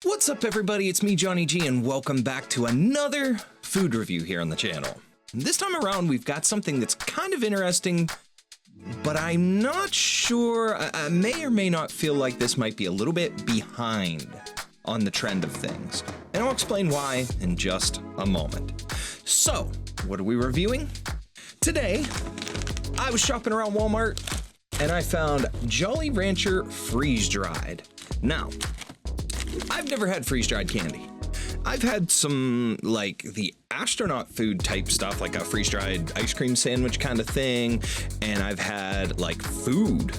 What's up, everybody? It's me, Johnny G, and welcome back to another food review here on the channel. This time around, we've got something that's kind of interesting, but I'm not sure. I may or may not feel like this might be a little bit behind on the trend of things, and I'll explain why in just a moment. So, what are we reviewing? Today, I was shopping around Walmart, and I found Jolly Rancher freeze-dried. Now, I've never had freeze-dried candy. I've had some, like, the astronaut food type stuff, like a freeze-dried ice cream sandwich kind of thing, and I've had, like, food,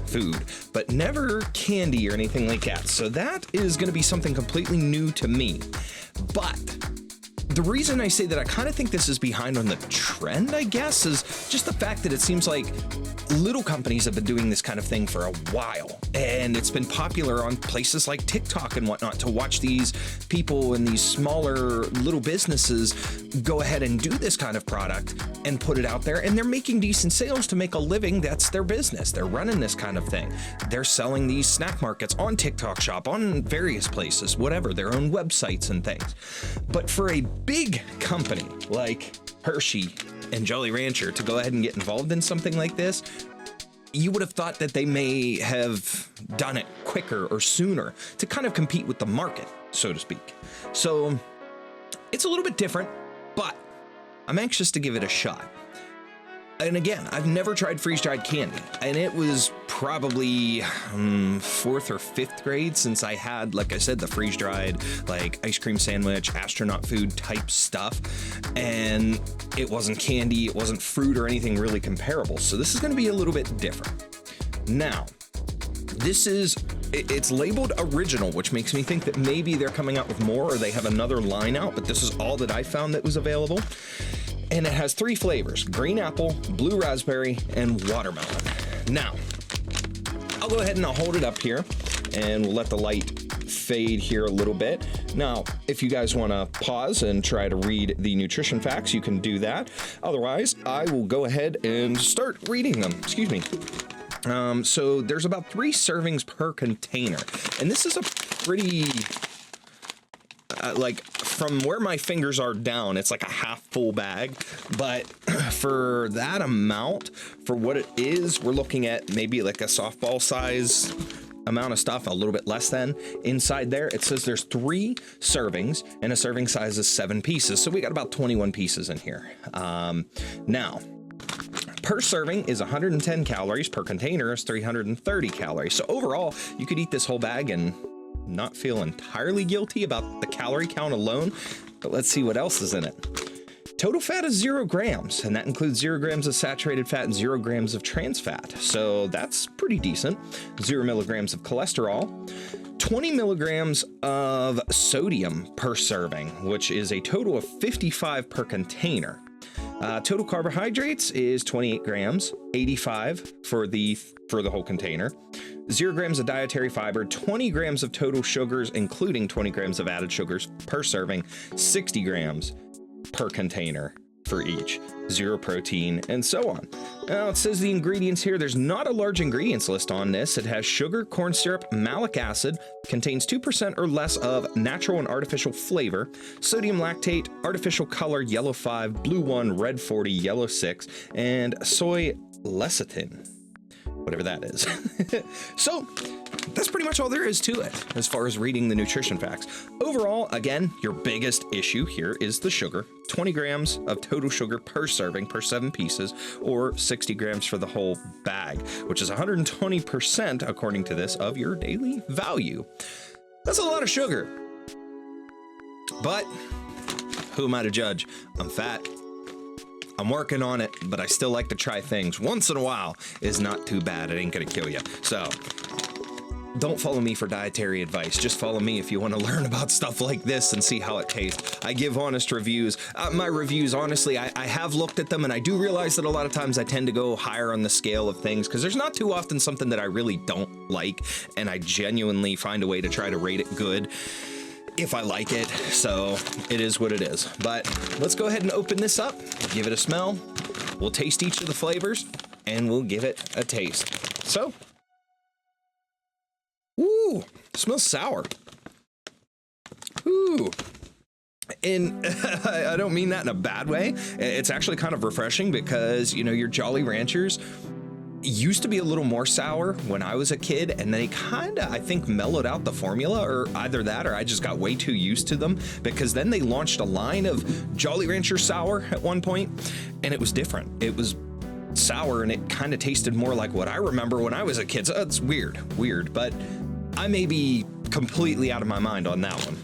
but never candy or anything like that. So that is going to be something completely new to me. But the reason I say that I kind of think this is behind on the trend, I guess, is just the fact that it seems like little companies have been doing this kind of thing for a while, and it's been popular on places like TikTok and whatnot to watch these people in these smaller little businesses go ahead and do this kind of product and put it out there, and they're making decent sales to make a living. That's their business. They're running this kind of thing. They're selling these snack markets on TikTok Shop, on various places, whatever, their own websites and things. But for a big company like Hershey and Jolly Rancher to go ahead and get involved in something like this, you would have thought that they may have done it quicker or sooner to kind of compete with the market, so to speak. So it's a little bit different, but I'm anxious to give it a shot. And again, I've never tried freeze-dried candy, and it was probably fourth or fifth grade since I had, like I said, the freeze-dried, like, ice cream sandwich, astronaut food type stuff, and it wasn't candy, it wasn't fruit or anything really comparable, so this is going to be a little bit different. Now, it's labeled original, which makes me think that maybe they're coming out with more, or they have another line out, but this is all that I found that was available. And it has 3 flavors: green apple, blue raspberry, and watermelon. Now, I'll go ahead and I'll hold it up here, and we'll let the light fade here a little bit. Now, if you guys want to pause and try to read the nutrition facts, you can do that. Otherwise, I will go ahead and start reading them. Excuse me. So there's about 3 servings per container, and this is a pretty... like, from where my fingers are down, it's like a half full bag, but for that amount, for what it is, we're looking at maybe like a softball size amount of stuff, a little bit less than. Inside there, it says there's 3 servings, and a serving size is 7 pieces, so we got about 21 pieces in here. Now, per serving is 110 calories, per container is 330 calories, so overall, you could eat this whole bag and not feel entirely guilty about the calorie count alone, but let's see what else is in it. Total fat is 0 grams, and that includes 0 grams of saturated fat and 0 grams of trans fat, so that's pretty decent. 0 milligrams of cholesterol, 20 milligrams of sodium per serving, which is a total of 55 per container. Total carbohydrates is 28 grams, 85 for the whole container. 0 grams of dietary fiber, 20 grams of total sugars, including 20 grams of added sugars per serving, 60 grams per container for each, 0 protein, and so on. Now, it says the ingredients here. There's not a large ingredients list on this. It has sugar, corn syrup, malic acid, contains 2% or less of natural and artificial flavor, sodium lactate, artificial color, yellow 5, blue 1, red 40, yellow 6, and soy lecithin, whatever that is. So that's pretty much all there is to it as far as reading the nutrition facts. Overall, again, your biggest issue here is the sugar. 20 grams of total sugar per serving per 7 pieces, or 60 grams for the whole bag, which is 120%, according to this, of your daily value. That's a lot of sugar. But who am I to judge? I'm fat. I'm working on it, but I still like to try things. Once in a while is not too bad. It ain't gonna kill you. So don't follow me for dietary advice. Just follow me if you want to learn about stuff like this and see how it tastes. I give honest reviews. My reviews, honestly, I have looked at them, and I do realize that a lot of times I tend to go higher on the scale of things because there's not too often something that I really don't like, and I genuinely find a way to try to rate it good if I like it, so it is what it is. But let's go ahead and open this up, give it a smell, we'll taste each of the flavors, and we'll give it a taste. So, ooh, it smells sour. And I don't mean that in a bad way. It's actually kind of refreshing because, you know, your Jolly Ranchers used to be a little more sour when I was a kid, and they kind of, I think, mellowed out the formula, or either that or I just got way too used to them, because then they launched a line of Jolly Rancher sour at one point, and it was different. It was sour and it kind of tasted more like what I remember when I was a kid. So it's weird, but I may be completely out of my mind on that one.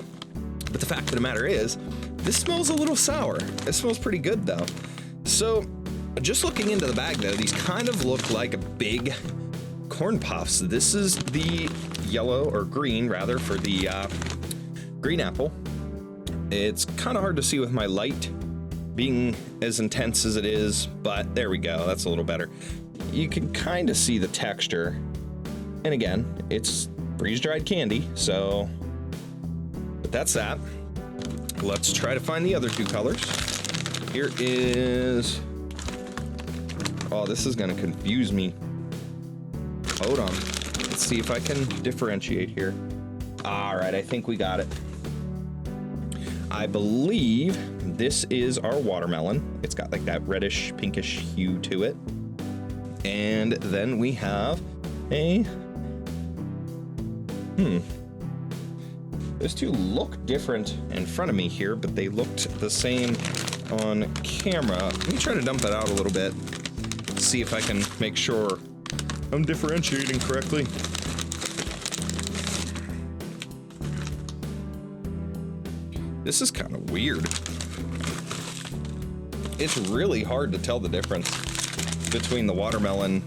But the fact of the matter is, this smells a little sour. It smells pretty good though. So just looking into the bag though, these kind of look like big corn puffs. This is the yellow, or green rather, for the green apple. It's kind of hard to see with my light being as intense as it is, but there we go. That's a little better. You can kind of see the texture. And again, it's freeze-dried candy, so but that's that. Let's try to find the other two colors. Here is, oh, this is gonna confuse me. Hold on. Let's see if I can differentiate here. All right, I think we got it. I believe this is our watermelon. It's got like that reddish, pinkish hue to it. And then we have a, those two look different in front of me here, but they looked the same on camera. Let me try to dump that out a little bit. See if I can make sure I'm differentiating correctly. This is kind of weird. It's really hard to tell the difference between the watermelon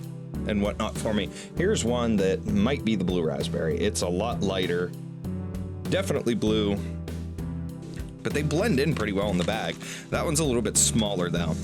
and whatnot for me. Here's one that might be the blue raspberry. It's a lot lighter, definitely blue, but they blend in pretty well in the bag. That one's a little bit smaller though.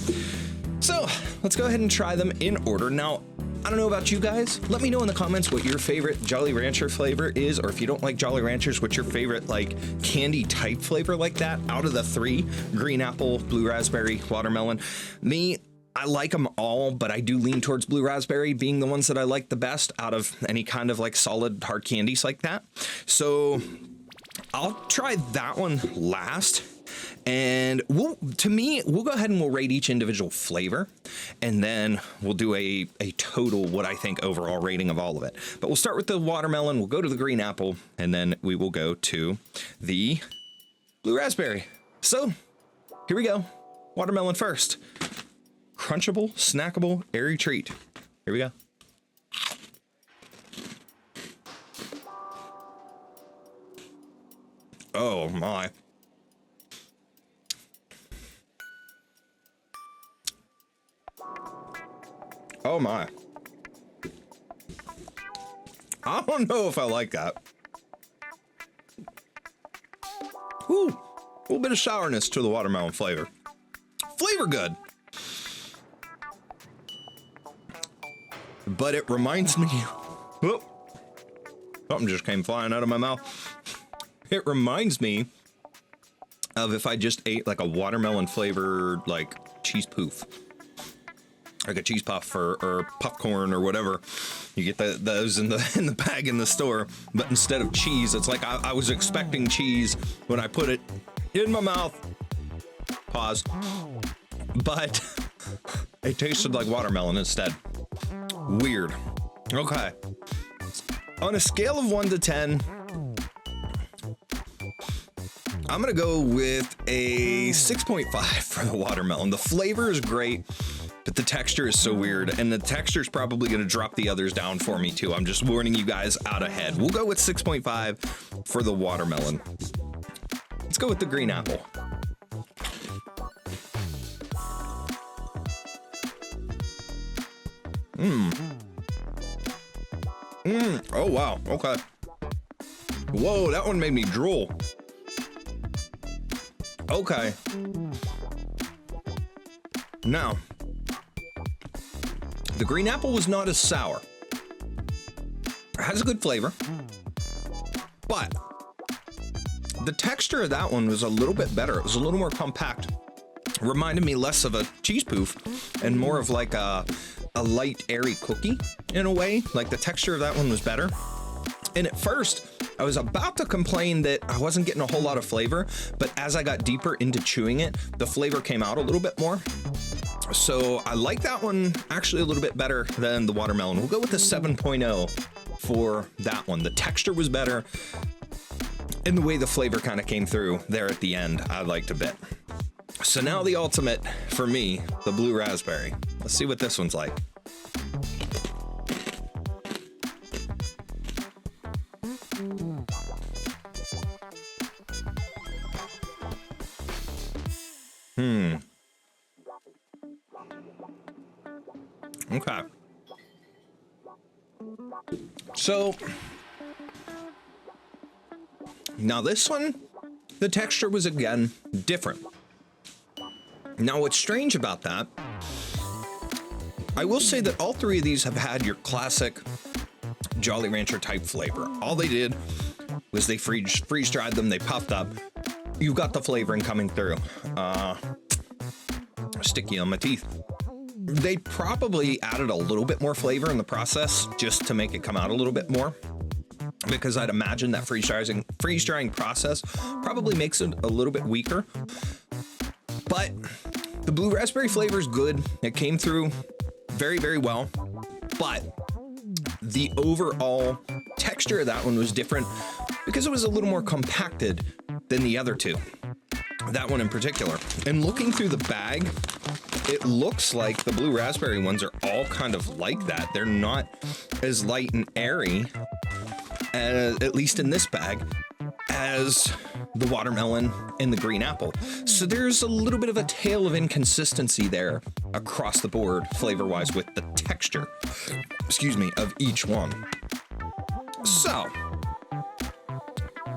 So let's go ahead and try them in order. Now, I don't know about you guys. Let me know in the comments what your favorite Jolly Rancher flavor is, or if you don't like Jolly Ranchers, what's your favorite like candy type flavor like that out of the three: green apple, blue raspberry, watermelon. Me, I like them all, but I do lean towards blue raspberry being the ones that I like the best out of any kind of like solid hard candies like that. So I'll try that one last. And we'll go ahead and we'll rate each individual flavor, and then we'll do a total what I think overall rating of all of it. But we'll start with the watermelon, we'll go to the green apple, and then we will go to the blue raspberry. So here we go. Watermelon first. Crunchable, snackable, airy treat. Here we go. Oh my. Oh my. I don't know if I like that. Ooh, a little bit of sourness to the watermelon flavor. Flavor good. But it reminds me, whoop, something just came flying out of my mouth. It reminds me of if I just ate like a watermelon flavored like cheese poof. Like a cheese puff or popcorn or whatever. You get those in the bag in the store, but instead of cheese, it's like I was expecting cheese when I put it in my mouth. Pause. But it tasted like watermelon instead. Weird. Okay. On a scale of 1 to 10, I'm gonna go with a 6.5 for the watermelon. The flavor is great, but the texture is so weird, and the texture is probably going to drop the others down for me too. I'm just warning you guys out ahead. We'll go with 6.5 for the watermelon. Let's go with the green apple. Oh wow, okay. Whoa, that one made me drool. Okay. Now, the green apple was not as sour. It has a good flavor, but the texture of that one was a little bit better. It was a little more compact. It reminded me less of a cheese poof and more of like a light, airy cookie in a way. Like the texture of that one was better. And at first, I was about to complain that I wasn't getting a whole lot of flavor, but as I got deeper into chewing it, the flavor came out a little bit more. So I like that one actually a little bit better than the watermelon. We'll go with the 7.0 for that one. The texture was better, and the way the flavor kind of came through there at the end, I liked a bit. So now the ultimate for me, the blue raspberry. Let's see what this one's like. Okay. So now this one, the texture was again different. Now what's strange about that, I will say that all three of these have had your classic Jolly Rancher type flavor. All they did was they freeze dried them, they puffed up. You've got the flavoring coming through. Sticky on my teeth. They probably added a little bit more flavor in the process just to make it come out a little bit more, because I'd imagine that freeze drying process probably makes it a little bit weaker. But the blue raspberry flavor is good. It came through very, very well. But the overall texture of that one was different because it was a little more compacted than the other two. That one in particular. And looking through the bag, it looks like the blue raspberry ones are all kind of like that. They're not as light and airy, at least in this bag, as the watermelon and the green apple. So there's a little bit of a tale of inconsistency there across the board, flavor-wise, with the texture, of each one. So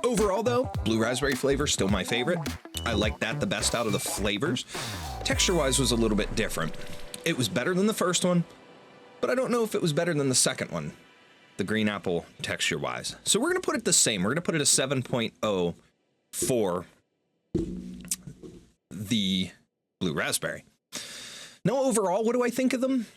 overall though, blue raspberry flavor still my favorite. I like that the best out of the flavors. Texture-wise was a little bit different. It was better than the first one, but I don't know if it was better than the second one, the green apple texture-wise. So we're gonna put it the same. We're gonna put it a 7.0 for the blue raspberry. Now overall, what do I think of them?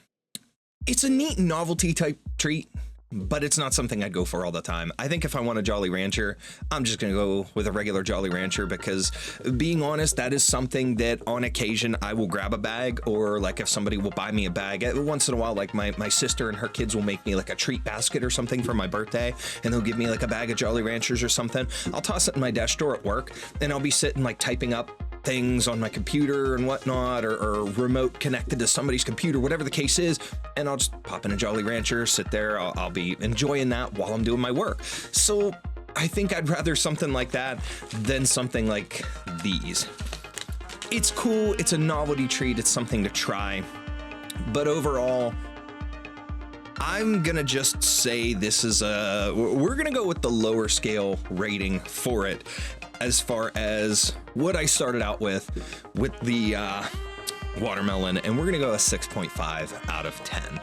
It's a neat novelty type treat, but it's not something I'd go for all the time. I think if I want a Jolly Rancher, I'm just gonna go with a regular Jolly Rancher, because being honest, that is something that on occasion I will grab a bag, or like if somebody will buy me a bag once in a while, like my sister and her kids will make me like a treat basket or something for my birthday, and they'll give me like a bag of Jolly Ranchers or something. I'll toss it in my desk drawer at work, and I'll be sitting like typing up things on my computer and whatnot, or remote connected to somebody's computer, whatever the case is, and I'll just pop in a Jolly Rancher, sit there, I'll be enjoying that while I'm doing my work. So I think I'd rather something like that than something like these. It's cool, it's a novelty treat, it's something to try, but overall, I'm gonna just say this is we're gonna go with the lower scale rating for it, as far as what I started out with the watermelon, and we're gonna go a 6.5 out of 10.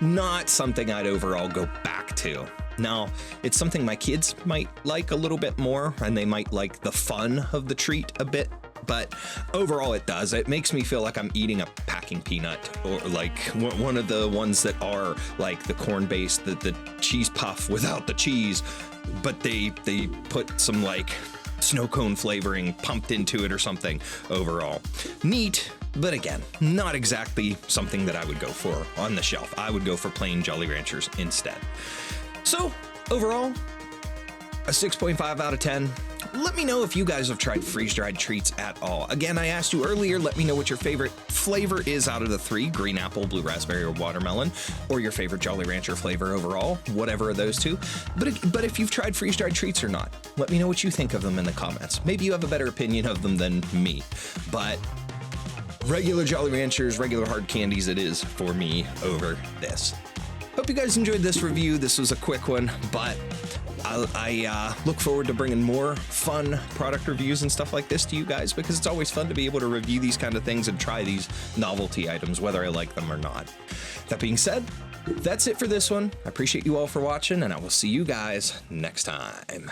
Not something I'd overall go back to. Now, it's something my kids might like a little bit more, and they might like the fun of the treat a bit, but overall it does. It makes me feel like I'm eating a packing peanut, or like one of the ones that are like the corn-based, the cheese puff without the cheese, but they put some like snow cone flavoring pumped into it or something. Overall neat, but again, not exactly something that I would go for on the shelf. I would go for plain Jolly Ranchers instead. So overall, a 6.5 out of 10. Let me know if you guys have tried freeze-dried treats at all. Again, I asked you earlier, let me know what your favorite flavor is out of the three: green apple, blue raspberry, or watermelon, or your favorite Jolly Rancher flavor overall, whatever of those two. But if you've tried freeze-dried treats or not, let me know what you think of them in the comments. Maybe you have a better opinion of them than me, but regular Jolly Ranchers, regular hard candies it is for me over this. Hope you guys enjoyed this review. This was a quick one, but I look forward to bringing more fun product reviews and stuff like this to you guys, because it's always fun to be able to review these kind of things and try these novelty items, whether I like them or not. That being said, that's it for this one. I appreciate you all for watching, and I will see you guys next time.